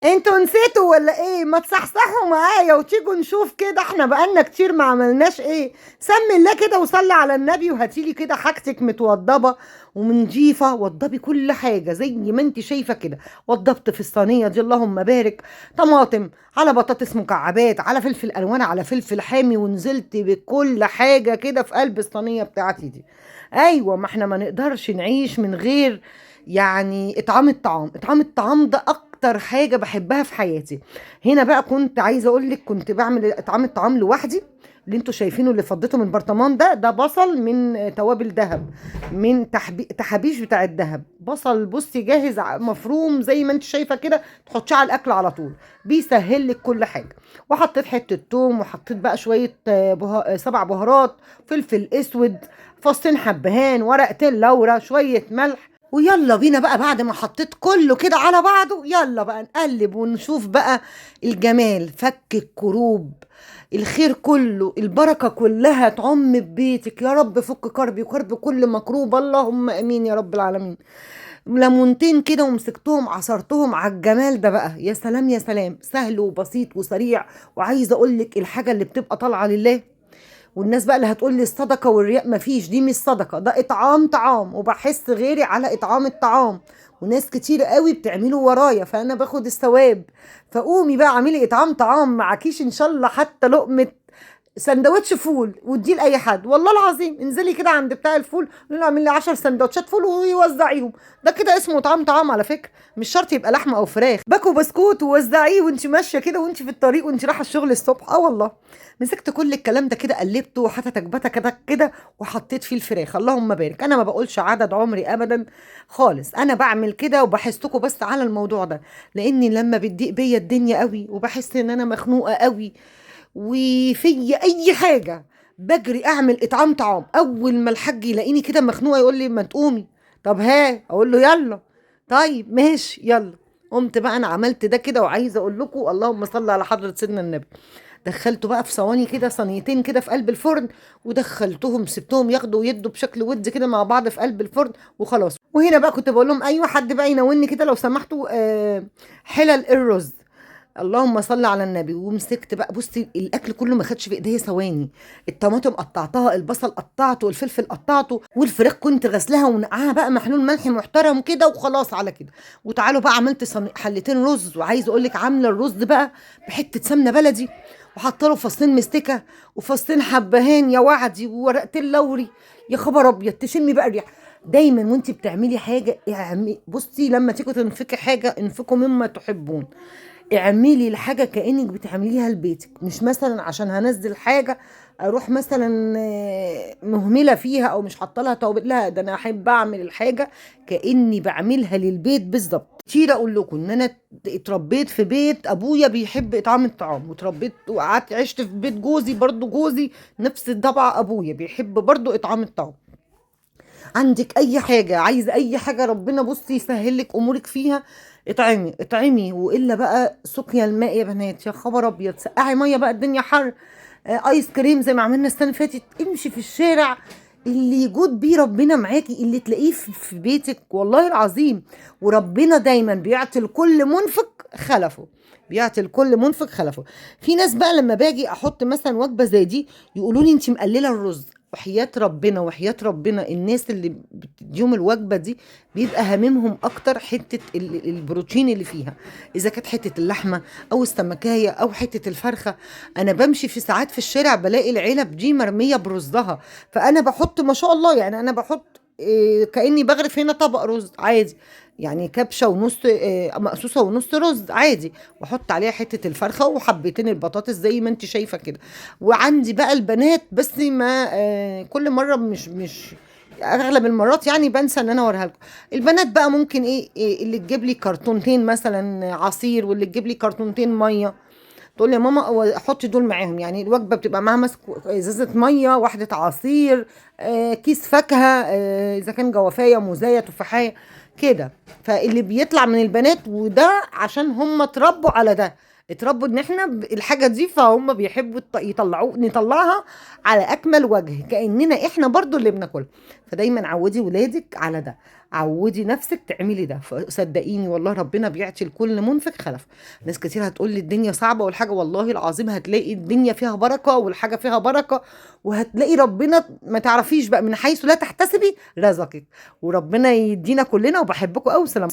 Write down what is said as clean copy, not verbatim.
انتوا نسيتوا ولا ايه؟ ما تصحصحوا معايا وتيجوا نشوف كده، احنا بقالنا كتير ما عملناش ايه. سمي الله كده وصلي على النبي وهاتيلي كده حاجتك متوضبه ومنضيفه. وضبي كل حاجه زي ما انت شايفه كده. وضبت في الصينيه دي اللهم بارك طماطم على بطاطس مكعبات على فلفل الوان على فلفل حامي، ونزلت بكل حاجه كده في قلب الصينيه بتاعتي دي. ايوه، ما احنا ما نقدرش نعيش من غير يعني اطعام الطعام ده اكتر حاجه بحبها في حياتي. هنا بقى كنت عايزه اقول لك كنت بعمل اطعام الطعام لوحدي. اللي انتوا شايفينه اللي فضيته من البرطمان ده بصل من توابل دهب، من تحابيش بتاع الدهب. بصل بصي جاهز مفروم زي ما انت شايفه كده، تحطيه على الاكل على طول. بيسهل لك كل حاجه. وحطيت حته توم، وحطيت بقى شويه 7 بهارات، فلفل اسود، فصين حبهان، ورقتين لورا، شويه ملح. ويلا بينا بقى بعد ما حطيت كله كده على بعضه، يلا بقى نقلب ونشوف بقى الجمال. فك الكروب، الخير كله، البركة كلها تعم ببيتك يا رب. فك كربي وكرب كل مكروب، اللهم امين يا رب العالمين. ليمونتين كده ومسكتهم عصرتهم على الجمال ده بقى. يا سلام يا سلام، سهل وبسيط وسريع. وعايزه اقول لك الحاجه اللي بتبقى طالعه لله. والناس بقى اللي هتقول لي الصدقه والرياء، مفيش، دي مش صدقه، ده اطعام طعام. وبحس غيري على اطعام الطعام، وناس كتير قوي بتعمله ورايا، فانا باخد الثواب. فقومي بقى اعملي اطعام طعام، معكيش ان شاء الله حتى لقمه سندوتش فول واديه لاي حد، والله العظيم. انزلي كده عند بتاع الفول قولي له اعمل لي 10 سندوتشات فول ويوزعيهم. ده كده اسمه طعام على فكره. مش شرط يبقى لحمه او فراخ. باكو بسكوت ووزعيه وانت ماشيه كده، وانت في الطريق، وانت رايحه الشغل الصبح. اه والله. مسكت كل الكلام ده كده، قلبته وحتتك بتك كده، وحطيت فيه الفراخ. اللهم بارك. انا ما بقولش عدد عمري ابدا خالص، انا بعمل كده وبحسكوا بس على الموضوع ده. لاني لما بتضيق بيا الدنيا قوي وبحس ان انا مخنوقه قوي وفي اي حاجه، بجري اعمل اطعام طعام. اول ما الحاج يلاقيني كده مخنوقه يقول لي ما تقومي. طب ها، اقول له يلا. طيب ماشي يلا. قمت بقى انا عملت ده كده. وعايزه اقول لكم اللهم صل على حضره سيدنا النبي، دخلته بقى في صواني كده، صينيتين كده في قلب الفرن. ودخلتهم سبتهم ياخدوا ويدوا بشكل ود كده مع بعض في قلب الفرن وخلاص. وهنا بقى كنت بقول لهم ايوه حد بقى يناولني كده لو سمحتوا حلل الرز. اللهم صل على النبي. ومسكت بقى بصي الاكل كله ما خدش في ايديا ثواني. الطماطم قطعتها، البصل قطعته، الفلفل قطعته، والفراخ كنت غسلها ونقعها بقى محلول ملح محترم كده، وخلاص على كده. وتعالوا بقى عملت حلتين رز. وعايزه اقول لك عامله الرز بقى بحته سمنه بلدي، وحاطه له فصين مستكه وفصين حبهان يا وعدي وورقتين لوري. يا خبر ابيض، تشمي بقى الريحه. دايما وانت بتعملي حاجه بصي لما تيجي تنفقي حاجه انفقوا مما تحبون. اعملي الحاجة كأنك بتعمليها لبيتك، مش مثلا عشان هنزل حاجة اروح مثلا مهملة فيها او مش حاطه لها توابل. لا، ده انا احب اعمل الحاجة كأني بعملها للبيت بالظبط. كتير اقول لكم ان انا اتربيت في بيت ابويا بيحب اطعام الطعام، وتربيت وقعدت عشت في بيت جوزي برضو، جوزي نفس طبع ابويا بيحب برضو اطعام الطعام. عندك اي حاجه عايزه اي حاجه ربنا بصي يسهل لك امورك فيها، اطعمي اطعمي. والا بقى سقيا الماء يا بنات. يا خبر ابيض، سقعي ميه بقى الدنيا حر. ايس كريم زي ما عملنا السنه اللي فاتت. امشي في الشارع، اللي يجود بيه ربنا معاكي، اللي تلاقيه في بيتك والله العظيم. وربنا دايما بيعطي لكل منفق خلفه، بيعطي لكل منفق خلفه. في ناس بقى لما باجي احط مثلا وجبه زي دي يقولوا لي انت مقلله الرز. وحياة ربنا وحياة ربنا الناس اللي بتديهم الوجبة دي بيبقى هاممهم أكتر حتة البروتين اللي فيها، إذا كانت حتة اللحمة أو السمكاية أو حتة الفرخة. أنا بمشي في ساعات في الشارع بلاقي العلب دي مرمية برزها. فأنا بحط ما شاء الله، يعني أنا بحط كأني بغرف هنا طبق رز عادي، يعني كبشة ونص مقصوصة ونص رز عادي، واحط عليها حتة الفرخة وحبتين البطاطس زي ما انت شايفة كده. وعندي بقى البنات بس ما كل مرة مش اغلب المرات يعني بنسى ان انا اوريها لكم. البنات بقى ممكن إيه اللي تجيب لي كرتونتين مثلا عصير، واللي تجيب لي كرتونتين ميه. تقول لي يا ماما حطي دول معاهم، يعني الوجبه بتبقى معاها ماسك ازازه ميه، واحده عصير، كيس فاكهه، اذا كان جوافايه موزايه تفاحيه كده. فاللي بيطلع من البنات وده عشان هم اتربوا على ده، اتربوا ان احنا الحاجه دي، فهم بيحبوا نطلعها على اكمل وجه، كاننا احنا برضو اللي بناكلها. فدايما عودي ولادك على ده، عودي نفسك تعملي ده. فصدقيني والله ربنا بيعطي لكل منفق خلف. ناس كتير هتقول لي الدنيا صعبه والحاجه، والله العظيم هتلاقي الدنيا فيها بركه والحاجه فيها بركه، وهتلاقي ربنا ما تعرفيش بقى من حيث لا تحتسبي رزقك. وربنا يدينا كلنا، وبحبكم قوي. سلام.